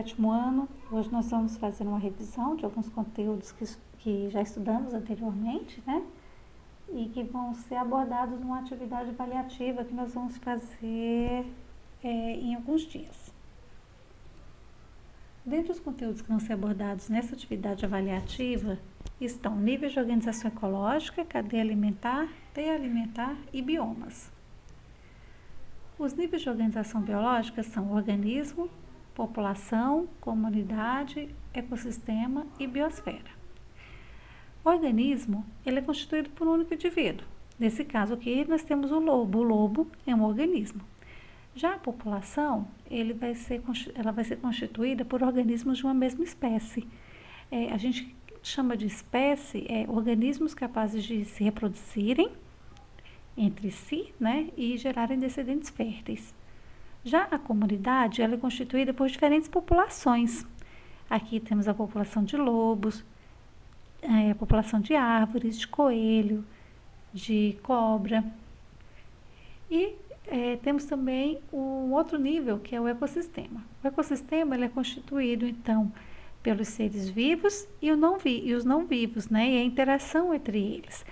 sétimo ano. Hoje nós vamos fazer uma revisão de alguns conteúdos que já estudamos anteriormente, né? E que vão ser abordados numa atividade avaliativa que nós vamos fazer em alguns dias. Dentre os conteúdos que vão ser abordados nessa atividade avaliativa estão níveis de organização ecológica, cadeia alimentar, teia alimentar e biomas. Os níveis de organização biológica são organismo, população, comunidade, ecossistema e biosfera. O organismo, ele é constituído por um único indivíduo. Nesse caso aqui, nós temos o lobo. O lobo é um organismo. Já a população, ela vai ser constituída por organismos de uma mesma espécie. A gente chama de espécie organismos capazes de se reproduzirem entre si, né, e gerarem descendentes férteis. Já a comunidade, ela é constituída por diferentes populações. Aqui temos a população de lobos, a população de árvores, de coelho, de cobra. E temos também um outro nível, que é o ecossistema. O ecossistema, ele é constituído, então, pelos seres vivos e os não vivos, né, e a interação entre eles.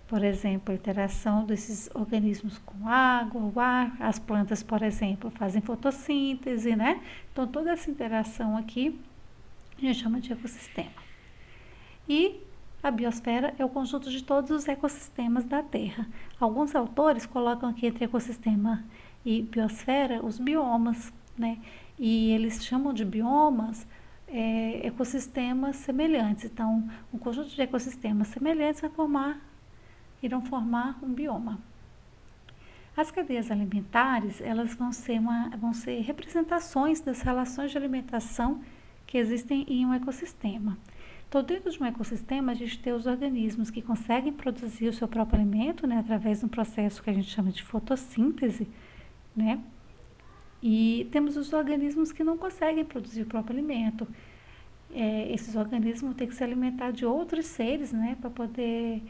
Por exemplo, a interação desses organismos com água, o ar, as plantas, por exemplo, fazem fotossíntese, né? Então, toda essa interação aqui a gente chama de ecossistema. E a biosfera é o conjunto de todos os ecossistemas da Terra. Alguns autores colocam aqui entre ecossistema e biosfera os biomas, né? E eles chamam de biomas ecossistemas semelhantes. Então, um conjunto de ecossistemas semelhantes irão formar um bioma. As cadeias alimentares, elas vão ser representações das relações de alimentação que existem em um ecossistema. Então, dentro de um ecossistema, a gente tem os organismos que conseguem produzir o seu próprio alimento, né, através de um processo que a gente chama de fotossíntese, né? E temos os organismos que não conseguem produzir o próprio alimento. Esses organismos têm que se alimentar de outros seres, né, para poder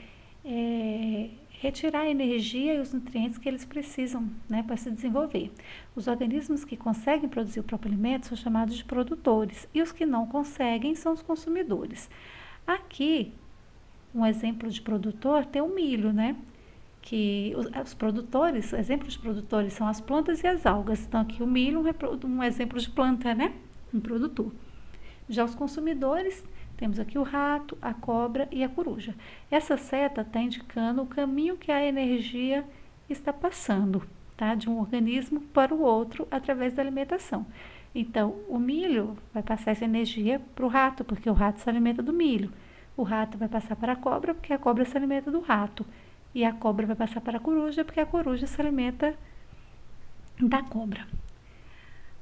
retirar a energia e os nutrientes que eles precisam, né, para se desenvolver. Os organismos que conseguem produzir o próprio alimento são chamados de produtores e os que não conseguem são os consumidores. Aqui, um exemplo de produtor tem o milho, né? Que os produtores, exemplos de produtores são as plantas e as algas. Então, aqui o milho é um exemplo de planta, né? Um produtor. Já os consumidores, temos aqui o rato, a cobra e a coruja. Essa seta está indicando o caminho que a energia está passando, tá? De um organismo para o outro através da alimentação. Então, o milho vai passar essa energia para o rato, porque o rato se alimenta do milho. O rato vai passar para a cobra, porque a cobra se alimenta do rato. E a cobra vai passar para a coruja, porque a coruja se alimenta da cobra.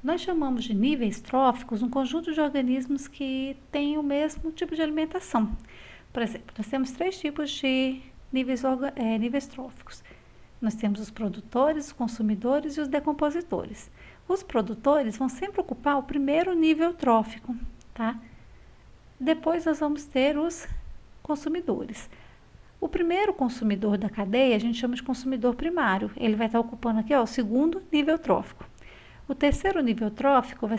Nós chamamos de níveis tróficos um conjunto de organismos que têm o mesmo tipo de alimentação. Por exemplo, nós temos 3 tipos de níveis tróficos. Nós temos os produtores, os consumidores e os decompositores. Os produtores vão sempre ocupar o primeiro nível trófico, tá? Depois nós vamos ter os consumidores. O primeiro consumidor da cadeia a gente chama de consumidor primário. Ele vai estar ocupando aqui, o segundo nível trófico. O terceiro nível trófico vão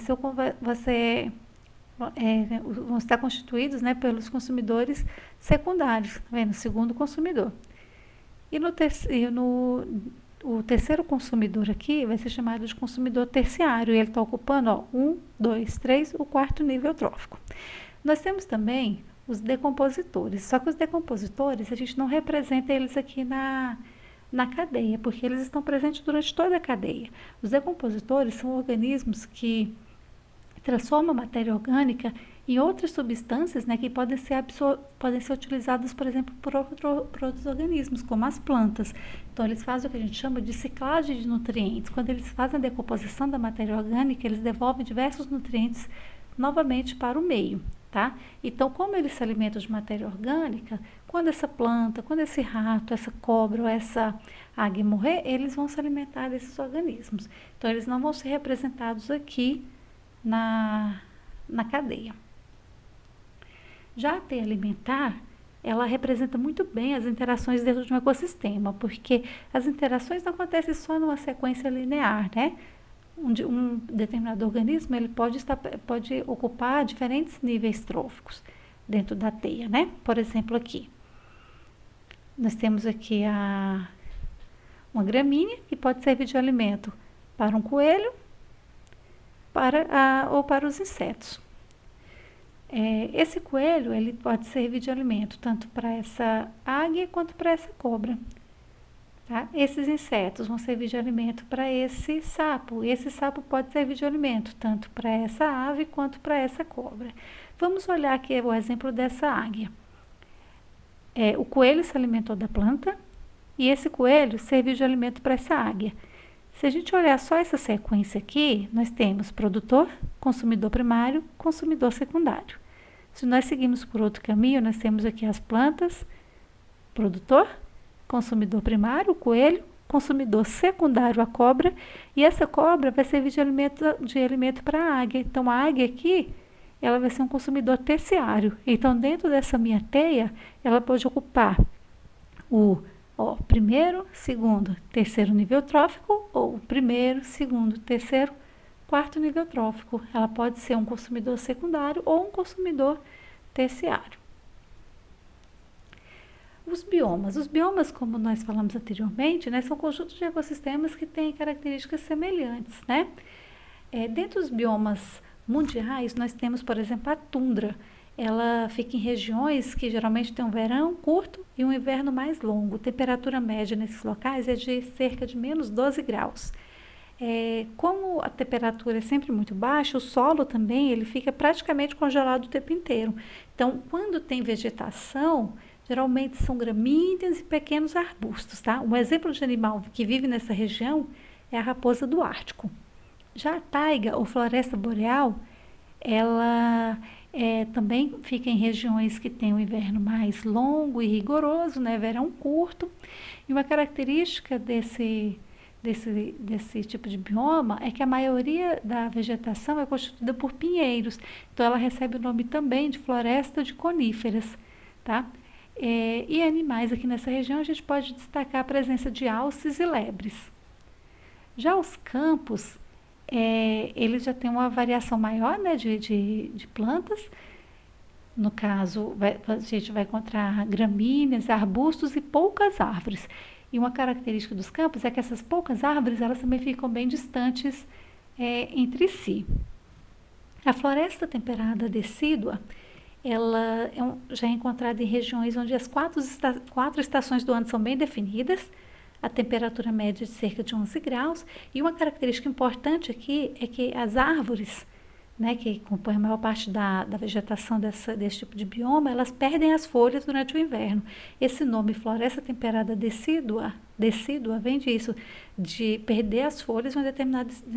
estar constituídos, né, pelos consumidores secundários, tá vendo? Segundo consumidor. E o terceiro consumidor aqui vai ser chamado de consumidor terciário, e ele está ocupando 1, 2, 3, o quarto nível trófico. Nós temos também os decompositores, só que os decompositores a gente não representa eles aqui na cadeia, porque eles estão presentes durante toda a cadeia. Os decompositores são organismos que transformam a matéria orgânica em outras substâncias, né, que podem ser utilizadas, por exemplo, por outros organismos, como as plantas. Então, eles fazem o que a gente chama de ciclagem de nutrientes. Quando eles fazem a decomposição da matéria orgânica, eles devolvem diversos nutrientes novamente para o meio, tá? Então, como eles se alimentam de matéria orgânica, quando essa planta, quando esse rato, essa cobra ou essa águia morrer, eles vão se alimentar desses organismos. Então, eles não vão ser representados aqui na cadeia. Já a teia alimentar, ela representa muito bem as interações dentro de um ecossistema, porque as interações não acontecem só numa sequência linear, né? um determinado organismo ele pode ocupar diferentes níveis tróficos dentro da teia, né? Por exemplo, aqui nós temos aqui uma gramínea que pode servir de alimento para um coelho ou para os insetos. Esse coelho ele pode servir de alimento tanto para essa águia quanto para essa cobra. Tá? Esses insetos vão servir de alimento para esse sapo, e esse sapo pode servir de alimento tanto para essa ave quanto para essa cobra. Vamos olhar aqui o exemplo dessa águia. O coelho se alimentou da planta e esse coelho serviu de alimento para essa águia. Se a gente olhar só essa sequência aqui, nós temos produtor, consumidor primário, consumidor secundário. Se nós seguimos por outro caminho, nós temos aqui as plantas, produtor, consumidor primário, o coelho, consumidor secundário, a cobra, e essa cobra vai servir de alimento para a águia. Então, a águia aqui, ela vai ser um consumidor terciário. Então, dentro dessa minha teia, ela pode ocupar o primeiro, segundo, terceiro nível trófico, ou primeiro, segundo, terceiro, quarto nível trófico. Ela pode ser um consumidor secundário ou um consumidor terciário. Os biomas, como nós falamos anteriormente, né, são conjuntos de ecossistemas que têm características semelhantes, né? Dentro dos biomas mundiais, nós temos, por exemplo, a tundra. Ela fica em regiões que geralmente tem um verão curto e um inverno mais longo. A temperatura média nesses locais é de cerca de menos 12 graus. Como a temperatura é sempre muito baixa, o solo também ele fica praticamente congelado o tempo inteiro. Então, quando tem vegetação, geralmente são gramíneas e pequenos arbustos, tá? Um exemplo de animal que vive nessa região é a raposa do Ártico. Já a taiga ou floresta boreal, ela também fica em regiões que tem um inverno mais longo e rigoroso, né? Verão curto. E uma característica desse tipo de bioma é que a maioria da vegetação é constituída por pinheiros. Então, ela recebe o nome também de floresta de coníferas, tá? E animais aqui nessa região, a gente pode destacar a presença de alces e lebres. Já os campos, eles já têm uma variação maior, né, de plantas. No caso, a gente vai encontrar gramíneas, arbustos e poucas árvores. E uma característica dos campos é que essas poucas árvores, elas também ficam bem distantes entre si. A floresta temperada decídua, ela já é encontrada em regiões onde as quatro estações do ano são bem definidas, a temperatura média é de cerca de 11 graus, e uma característica importante aqui é que as árvores, né, que compõem a maior parte da vegetação desse tipo de bioma, elas perdem as folhas durante o inverno. Esse nome, floresta temperada decídua vem disso, de perder as folhas em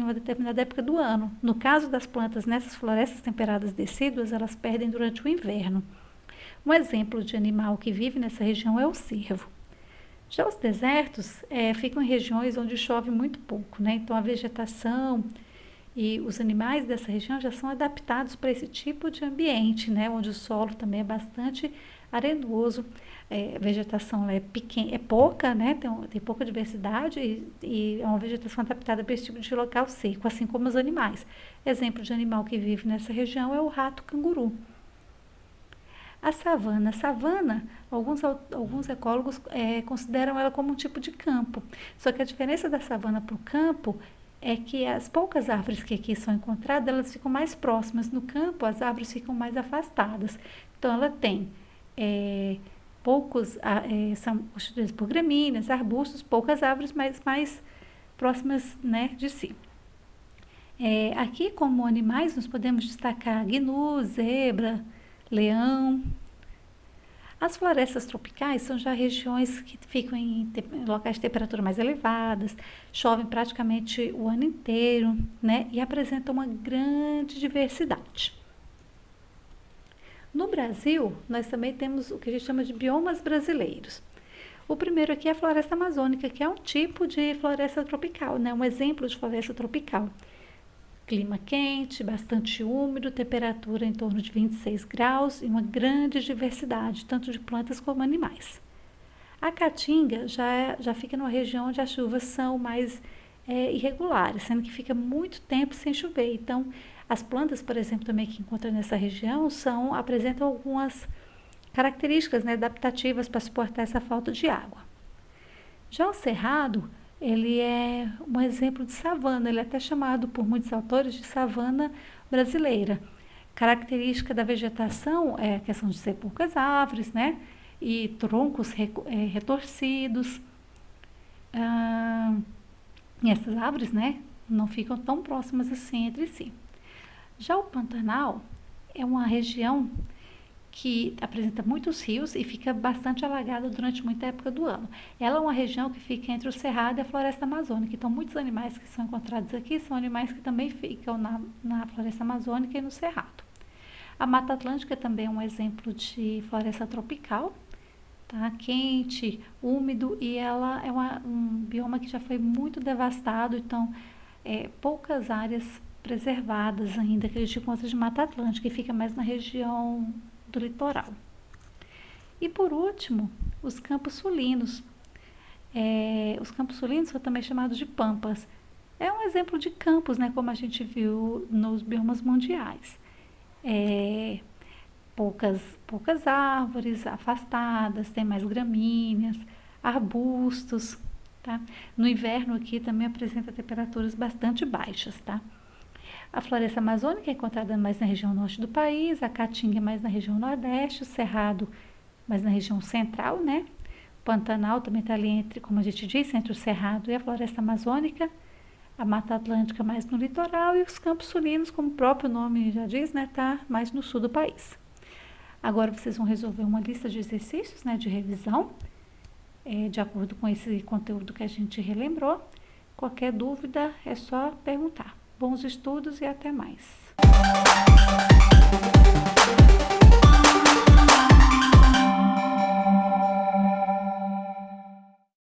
uma determinada época do ano. No caso das plantas, nessas florestas temperadas decíduas, elas perdem durante o inverno. Um exemplo de animal que vive nessa região é o cervo. Já os desertos ficam em regiões onde chove muito pouco, né? Então, a vegetação e os animais dessa região já são adaptados para esse tipo de ambiente, né? Onde o solo também é bastante arenoso, a vegetação é pouca, né? Tem pouca diversidade e é uma vegetação adaptada para esse tipo de local seco, assim como os animais. Exemplo de animal que vive nessa região é o rato canguru. A savana. Alguns ecólogos consideram ela como um tipo de campo. Só que a diferença da savana para o campo é que as poucas árvores que aqui são encontradas, elas ficam mais próximas. No campo, as árvores ficam mais afastadas. Então, ela tem são constituídas por gramíneas, arbustos, poucas árvores mais próximas, né, de si. Aqui, como animais, nós podemos destacar gnu, zebra, leão. As florestas tropicais são já regiões que ficam em locais de temperatura mais elevadas, chovem praticamente o ano inteiro, né? E apresentam uma grande diversidade. No Brasil, nós também temos o que a gente chama de biomas brasileiros. O primeiro aqui é a floresta amazônica, que é um tipo de floresta tropical, né? Um exemplo de floresta tropical. Clima quente, bastante úmido, temperatura em torno de 26 graus e uma grande diversidade, tanto de plantas como animais. A Caatinga já fica numa região onde as chuvas são mais irregulares, sendo que fica muito tempo sem chover. Então, as plantas, por exemplo, também que encontra nessa região apresentam algumas características, né, adaptativas para suportar essa falta de água. Já o cerrado, ele é um exemplo de savana, ele é até chamado por muitos autores de savana brasileira. Característica da vegetação é a questão de ser poucas árvores, né, e troncos retorcidos. E essas árvores, né, não ficam tão próximas assim entre si. Já o Pantanal é uma região que apresenta muitos rios e fica bastante alagada durante muita época do ano. Ela é uma região que fica entre o Cerrado e a Floresta Amazônica. Então, muitos animais que são encontrados aqui são animais que também ficam na Floresta Amazônica e no Cerrado. A Mata Atlântica também é um exemplo de floresta tropical, tá? Quente, úmido, e ela é um bioma que já foi muito devastado, então poucas áreas preservadas ainda que a gente encontra de Mata Atlântica e fica mais na região do litoral. E por último, os campos sulinos. Os campos sulinos são também chamados de pampas. É um exemplo de campos, né, como a gente viu nos biomas mundiais. Poucas árvores afastadas, tem mais gramíneas, arbustos, tá? No inverno aqui também apresenta temperaturas bastante baixas, tá? A floresta amazônica é encontrada mais na região norte do país, a caatinga mais na região nordeste, o cerrado mais na região central, né? O Pantanal também está ali entre, como a gente disse, entre o cerrado e a floresta amazônica, a Mata Atlântica mais no litoral e os campos sulinos, como o próprio nome já diz, né? Tá mais no sul do país. Agora vocês vão resolver uma lista de exercícios, né? De revisão, de acordo com esse conteúdo que a gente relembrou. Qualquer dúvida é só perguntar. Bons estudos e até mais.